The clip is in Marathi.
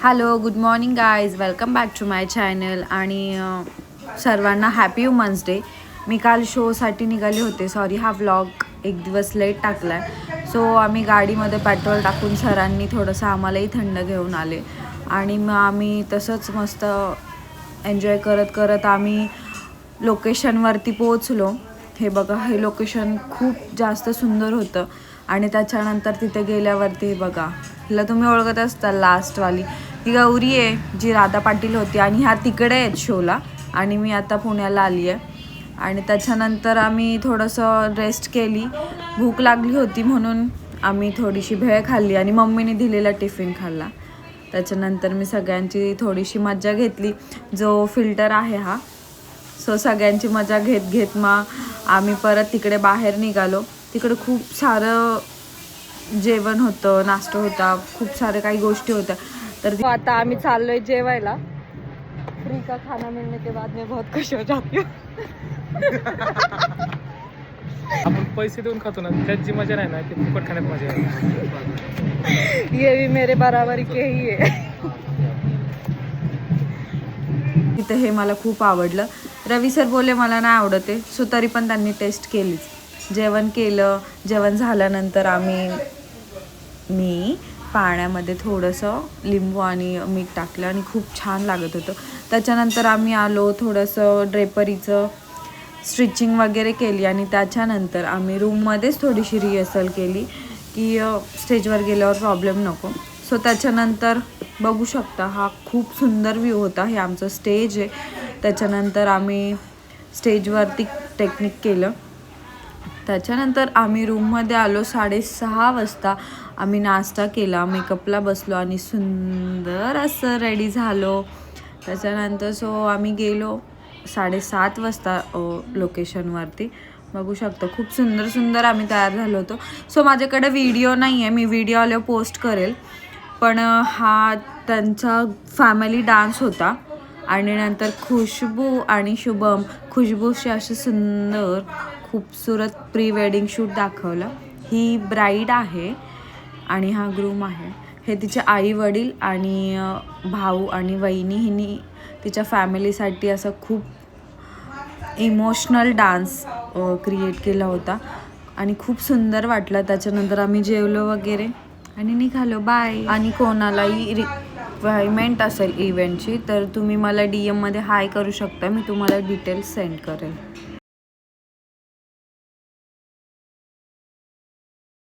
Hello good morning guys, welcome back to my channel. आणि सर्वांना हॅपी वुमन्स डे. मी काल शोसाठी निघाले होते, सॉरी हा व्लॉग एक दिवस लेट टाकला आहे. सो आम्ही गाडीमध्ये पेट्रोल टाकून सरांनी थोडंसं आम्हालाही थंड घेऊन आले आणि मग आम्ही तसंच मस्त एन्जॉय करत करत आम्ही लोकेशनवरती पोचलो. हे बघा, हे लोकेशन खूप जास्त सुंदर होतं. आणि त्याच्यानंतर तिथे गेल्यावरती बघा, हिला तुम्ही ओळखत असता लास्टवाली, ही गौरी आहे जी राधा पाटील होती आणि ह्या तिकडे आहेत शोला आणि मी आता पुण्याला आली आहे. आणि त्याच्यानंतर आम्ही थोडंसं रेस्ट केली, भूक लागली होती म्हणून आम्ही थोडीशी भेळ खाल्ली आणि मम्मीने दिलेला टिफिन खाल्ला. त्याच्यानंतर मी सगळ्यांची थोडीशी मजा घेतली, जो फिल्टर आहे हा. सो सगळ्यांची मजा घेत घेत मग आम्ही परत तिकडे बाहेर निघालो. तिकडे खूप सारं जेवण होतं, नाश्ता होता, खूप सारे काही गोष्टी होत्या. तर आता आम्ही चाललोय जेवायला. फ्री का खाना मिलने के बाद मैं बहुत खुश हो जाती हूँ. आपण पैसे देऊन खातो ना, त्यात जी मजा नाही ना ती फुकट खाण्यात मजा आहे. ये भी मेरे बराबरी के ही आहे. तिथे हे मला खूप आवडलं. रवी सर बोलले मला नाही आवडते, सो तरी पण त्यांनी टेस्ट केलीच. जेवण केलं. जेवण झाल्यानंतर मी पाण्यामध्ये थोडंसं लिंबू आणि मीठ टाकलं आणि खूप छान लागत होतं. त्याच्यानंतर आम्ही आलो, थोडंसं ड्रेपरीचं स्टिचिंग वगैरे केली आणि त्याच्यानंतर आम्ही रूममध्येच थोडीशी रिहर्सल केली की स्टेजवर गेल्यावर प्रॉब्लेम नको. सो त्याच्यानंतर बघू शकता, हा खूप सुंदर व्ह्यू होता. हे आमचं स्टेज आहे. त्याच्यानंतर आम्ही स्टेजवरती टेक्निक केलं. त्याच्यानंतर आम्ही रूममध्ये आलो. 6:30 वाजता आम्ही नाश्ता केला, मेकअपला बसलो आणि सुंदर असं रेडी झालो. त्याच्यानंतर सो आम्ही गेलो 7:30 वाजता लोकेशनवरती. बघू शकतो खूप सुंदर सुंदर आम्ही तयार झालो होतो. सो माझ्याकडे व्हिडिओ नाही आहे, मी व्हिडिओ आल्यावर पोस्ट करेल. पण हा त्यांचा फॅमिली डान्स होता. आणि नंतर खुशबू आणि शुभम, खुशबूशी असे सुंदर खूपसूरत प्री वेडिंग शूट दाखवलं. ही ब्राईड आहे आणि हा ग्रूम आहे. हे तिचे आई वडील आणि भाऊ आणि वहिनी, हिनी तिच्या फॅमिलीसाठी असं खूप इमोशनल डान्स क्रिएट केला होता आणि खूप सुंदर वाटलं. त्याच्यानंतर आम्ही जेवलो वगैरे आणि निघालो. बाय. आणि कोणालाही रिक्वायरमेंट असेल इव्हेंटची तर तुम्ही मला DM मध्ये हाय करू शकता, मी तुम्हाला डिटेल्स सेंड करेल.